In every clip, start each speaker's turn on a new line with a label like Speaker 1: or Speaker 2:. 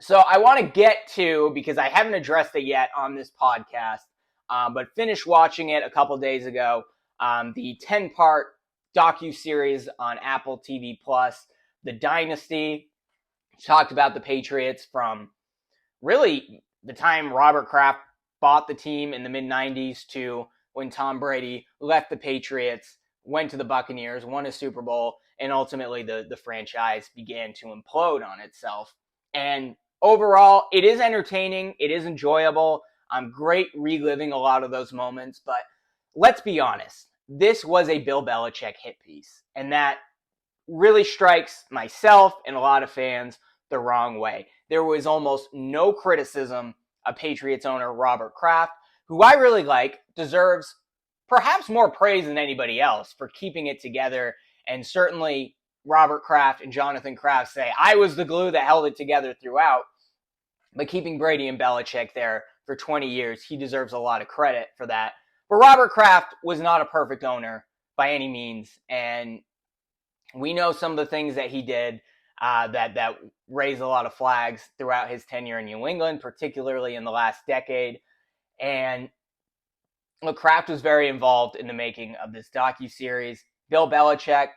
Speaker 1: So I want to get to, because I haven't addressed it yet on this podcast, but finished watching it a couple days ago, the 10-part docuseries on Apple TV Plus, The Dynasty. Talked about the Patriots from really the time Robert Kraft bought the team in the mid-90s to when Tom Brady left the Patriots, went to the Buccaneers, won a Super Bowl, and ultimately the franchise began to implode on itself. And overall, it is entertaining. It is enjoyable. I'm great reliving a lot of those moments. But let's be honest. This was a Bill Belichick hit piece. And that really strikes myself and a lot of fans the wrong way. There was almost no criticism of Patriots owner Robert Kraft, who I really like, deserves perhaps more praise than anybody else for keeping it together. And certainly Robert Kraft and Jonathan Kraft say, I was the glue that held it together throughout. But keeping Brady and Belichick there for 20 years, he deserves a lot of credit for that. But Robert Kraft was not a perfect owner by any means. And we know some of the things that he did that raised a lot of flags throughout his tenure in New England, particularly in the last decade. And look, Kraft was very involved in the making of this docuseries. Bill Belichick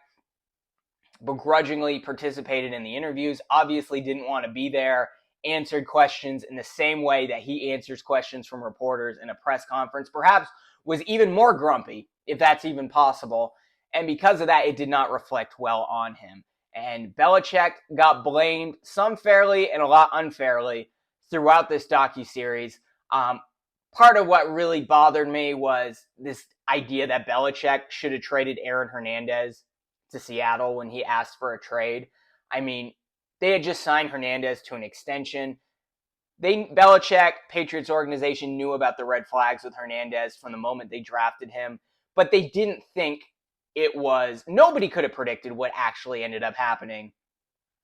Speaker 1: begrudgingly participated in the interviews, obviously didn't want to be there, answered questions in the same way that he answers questions from reporters in a press conference, perhaps was even more grumpy, if that's even possible. And because of that, it did not reflect well on him. And Belichick got blamed, some fairly and a lot unfairly, throughout this docuseries. Part of what really bothered me was this idea that Belichick should have traded Aaron Hernandez to Seattle when he asked for a trade. I mean, they had just signed Hernandez to an extension. Belichick, Patriots organization, knew about the red flags with Hernandez from the moment they drafted him, but they didn't think nobody could have predicted what actually ended up happening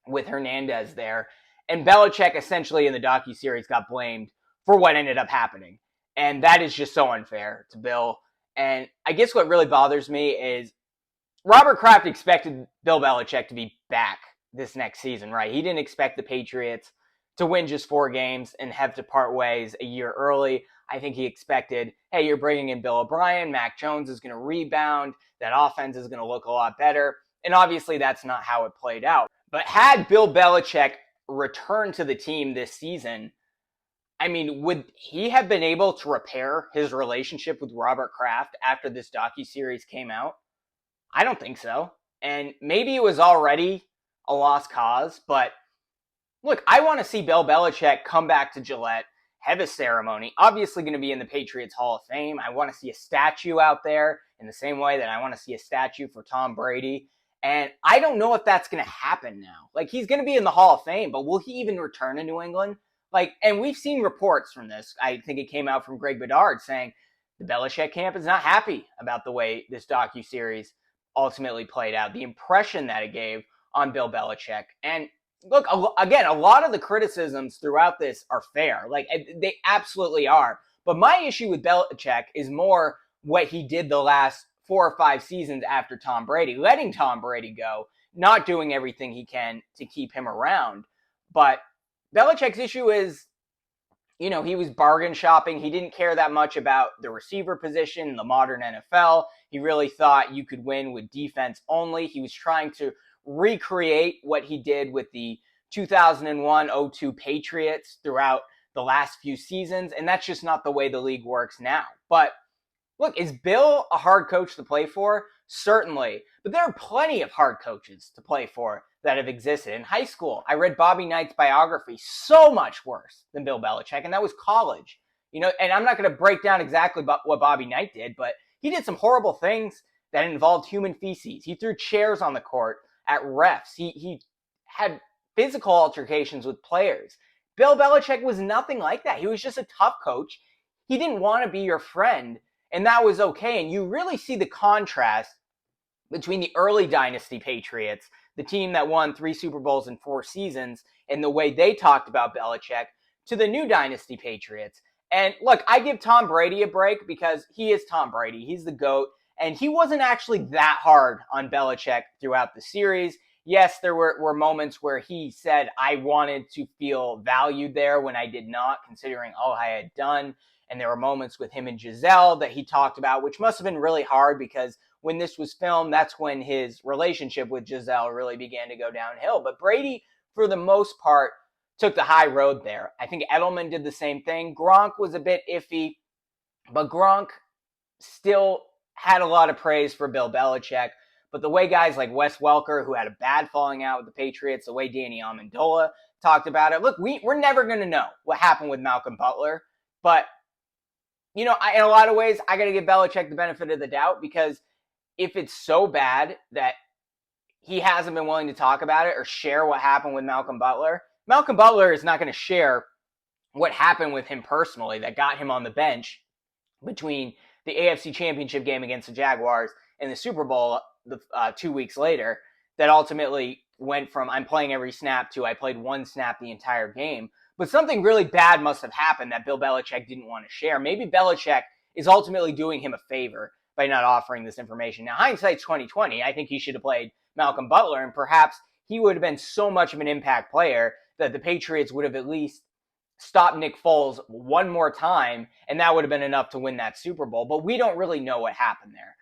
Speaker 1: with Hernandez there. And Belichick essentially in the docuseries got blamed for what ended up happening. And that is just so unfair to Bill. And I guess what really bothers me is Robert Kraft expected Bill Belichick to be back this next season, right? He didn't expect the Patriots to win just 4 games and have to part ways a year early. I think he expected, hey, you're bringing in Bill O'Brien, Mac Jones is going to rebound, that offense is going to look a lot better. And obviously that's not how it played out. But had Bill Belichick returned to the team this season, I mean, would he have been able to repair his relationship with Robert Kraft after this docuseries came out? I don't think so. And maybe it was already a lost cause, but look, I want to see Bill Belichick come back to Gillette, have a ceremony, obviously going to be in the Patriots Hall of Fame. I want to see a statue out there in the same way that I want to see a statue for Tom Brady. And I don't know if that's going to happen now. Like, he's going to be in the Hall of Fame, but will he even return to New England? Like, and we've seen reports from this. I think it came out from Greg Bedard saying the Belichick camp is not happy about the way this docuseries ultimately played out, the impression that it gave on Bill Belichick. And look, again, a lot of the criticisms throughout this are fair. Like, they absolutely are. But my issue with Belichick is more what he did the last 4 or 5 seasons after Tom Brady, letting Tom Brady go, not doing everything he can to keep him around. But Belichick's issue is, he was bargain shopping. He didn't care that much about the receiver position in the modern NFL. He really thought you could win with defense only. He was trying to recreate what he did with the 2001-02 Patriots throughout the last few seasons, and that's just not the way the league works now. But look, is Bill a hard coach to play for? Certainly. But there are plenty of hard coaches to play for that have existed. In high school, I read Bobby Knight's biography, so much worse than Bill Belichick, and that was college. And I'm not going to break down exactly what Bobby Knight did, but he did some horrible things that involved human feces. He threw chairs on the court at refs. He had physical altercations with players. Bill Belichick was nothing like that. He was just a tough coach. He didn't want to be your friend, and that was okay. And you really see the contrast between the early Dynasty Patriots, the team that won 3 Super Bowls in 4 seasons, and the way they talked about Belichick, to the new Dynasty Patriots. And look, I give Tom Brady a break because he is Tom Brady. He's the GOAT. And he wasn't actually that hard on Belichick throughout the series. yes, there were moments where he said, I wanted to feel valued there when I did not, considering all I had done. And there were moments with him and Giselle that he talked about, which must have been really hard because when this was filmed, that's when his relationship with Giselle really began to go downhill. But Brady, for the most part, took the high road there. I think Edelman did the same thing. Gronk was a bit iffy, but Gronk still had a lot of praise for Bill Belichick. But the way guys like Wes Welker, who had a bad falling out with the Patriots, the way Danny Amendola talked about it, look, we're never going to know what happened with Malcolm Butler. But, in a lot of ways, I got to give Belichick the benefit of the doubt, because if it's so bad that he hasn't been willing to talk about it or share what happened with Malcolm Butler is not going to share what happened with him personally that got him on the bench between the AFC Championship game against the Jaguars and the Super Bowl 2 weeks later, that ultimately went from I'm playing every snap to I played one snap the entire game. But something really bad must have happened that Bill Belichick didn't want to share. Maybe Belichick is ultimately doing him a favor by not offering this information. Now, hindsight's 2020. I think he should have played Malcolm Butler, and perhaps he would have been so much of an impact player that the Patriots would have at least stopped Nick Foles one more time, and that would have been enough to win that Super Bowl. But we don't really know what happened there.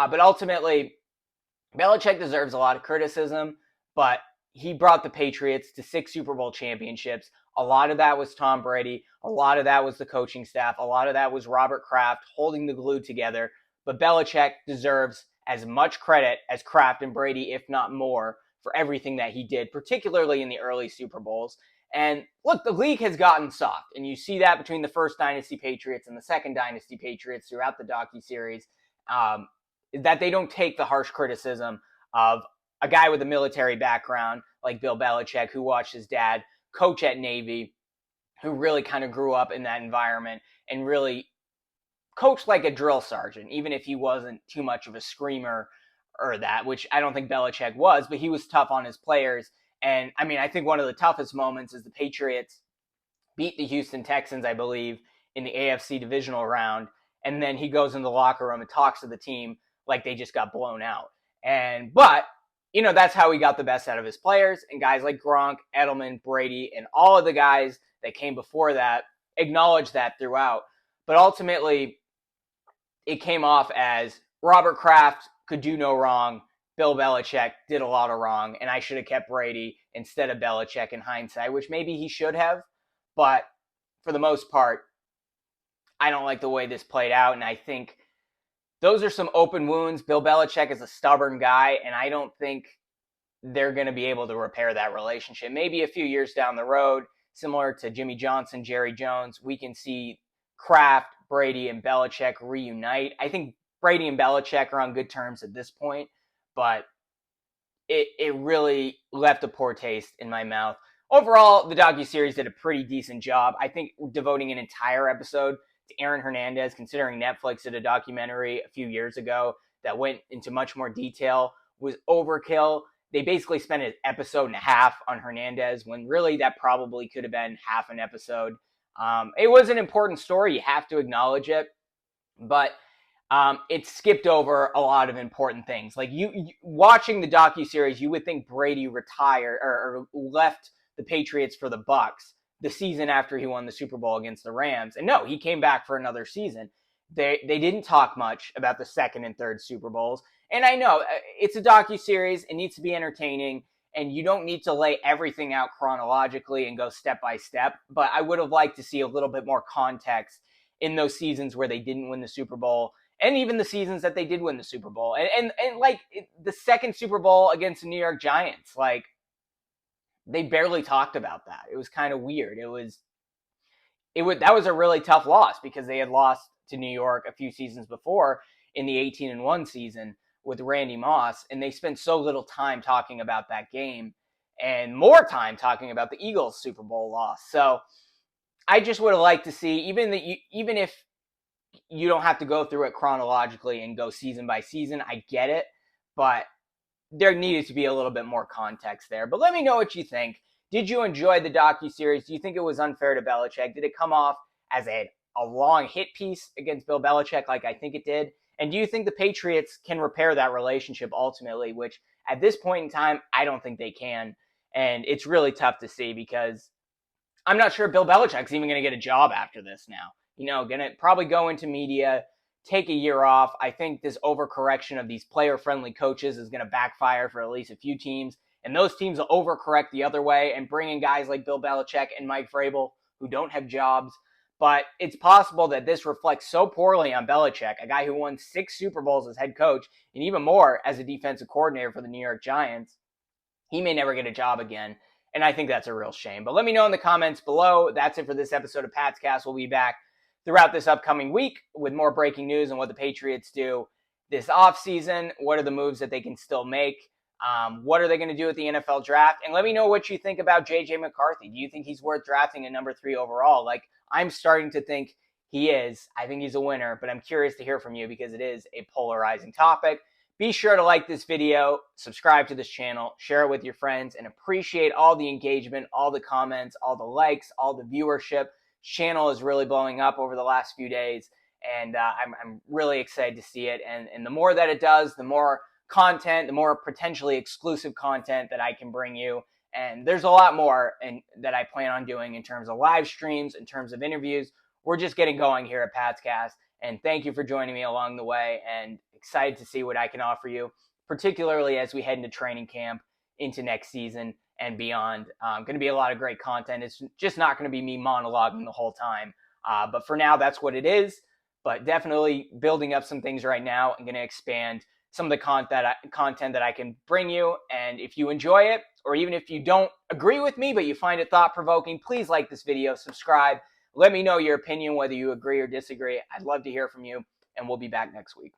Speaker 1: But ultimately, Belichick deserves a lot of criticism, but he brought the Patriots to 6 Super Bowl championships. A lot of that was Tom Brady. A lot of that was the coaching staff. A lot of that was Robert Kraft holding the glue together. But Belichick deserves as much credit as Kraft and Brady, if not more, for everything that he did, particularly in the early Super Bowls. And look, the league has gotten soft, and you see that between the first Dynasty Patriots and the second Dynasty Patriots throughout the docuseries, that they don't take the harsh criticism of a guy with a military background like Bill Belichick, who watched his dad coach at Navy, who really kind of grew up in that environment and really coached like a drill sergeant, even if he wasn't too much of a screamer or that, which I don't think Belichick was, but he was tough on his players. And I mean, I think one of the toughest moments is the Patriots beat the Houston Texans, I believe, in the AFC divisional round. And then he goes in the locker room and talks to the team like they just got blown out. But that's how he got the best out of his players. And guys like Gronk, Edelman, Brady, and all of the guys that came before that acknowledged that throughout. But ultimately, it came off as Robert Kraft could do no wrong. Bill Belichick did a lot of wrong, and I should have kept Brady instead of Belichick in hindsight, which maybe he should have. But for the most part, I don't like the way this played out, and I think those are some open wounds. Bill Belichick is a stubborn guy, and I don't think they're going to be able to repair that relationship. Maybe a few years down the road, similar to Jimmy Johnson, Jerry Jones, we can see Kraft, Brady, and Belichick reunite. I think Brady and Belichick are on good terms at this point, but it really left a poor taste in my mouth. Overall, the docuseries did a pretty decent job. I think devoting an entire episode to Aaron Hernandez, considering Netflix did a documentary a few years ago that went into much more detail, was overkill. They basically spent an episode and a half on Hernandez when really that probably could have been half an episode. It was an important story. You have to acknowledge it. But it skipped over a lot of important things. Like you watching the docuseries, you would think Brady retired or left the Patriots for the Bucs the season after he won the Super Bowl against the Rams. And no, he came back for another season. They didn't talk much about the second and third Super Bowls. And I know it's a docuseries. It needs to be entertaining. And you don't need to lay everything out chronologically and go step by step. But I would have liked to see a little bit more context in those seasons where they didn't win the Super Bowl, and even the seasons that they did win the Super Bowl. And like the second Super Bowl against the New York Giants, like they barely talked about that. It was kind of weird. That was a really tough loss because they had lost to New York a few seasons before in the 18-1 season with Randy Moss, and they spent so little time talking about that game and more time talking about the Eagles Super Bowl loss. So I just would have liked to see, even if you don't have to go through it chronologically and go season by season, I get it, but there needed to be a little bit more context there. But let me know what you think. Did you enjoy the docuseries? Do you think it was unfair to Belichick? Did it come off as a long hit piece against Bill Belichick like I think it did? And do you think the Patriots can repair that relationship ultimately, which at this point in time, I don't think they can. And it's really tough to see because I'm not sure Bill Belichick's even going to get a job after this now. Going to probably go into media, take a year off. I think this overcorrection of these player-friendly coaches is going to backfire for at least a few teams. And those teams will overcorrect the other way and bring in guys like Bill Belichick and Mike Vrabel who don't have jobs. But it's possible that this reflects so poorly on Belichick, a guy who won 6 Super Bowls as head coach and even more as a defensive coordinator for the New York Giants. He may never get a job again. And I think that's a real shame. But let me know in the comments below. That's it for this episode of PatsCast. We'll be back throughout this upcoming week with more breaking news on what the Patriots do this offseason. What are the moves that they can still make? What are they going to do at the NFL draft? And let me know what you think about J.J. McCarthy. Do you think he's worth drafting at number 3 overall? Like, I'm starting to think he is. I think he's a winner, but I'm curious to hear from you because it is a polarizing topic. Be sure to like this video, subscribe to this channel, share it with your friends, and appreciate all the engagement, all the comments, all the likes, all the viewership. This channel is really blowing up over the last few days, and I'm really excited to see it. And the more that it does, the more content, the more potentially exclusive content that I can bring you. And there's a lot more that I plan on doing in terms of live streams, in terms of interviews. We're just getting going here at PatsCast. And thank you for joining me along the way, and excited to see what I can offer you, particularly as we head into training camp, into next season and beyond. Going to be a lot of great content. It's just not going to be me monologuing the whole time. But for now, that's what it is. But definitely building up some things right now. I'm going to expand some of the content that I can bring you. And if you enjoy it, or even if you don't agree with me, but you find it thought-provoking, please like this video, subscribe. Let me know your opinion, whether you agree or disagree. I'd love to hear from you, and we'll be back next week.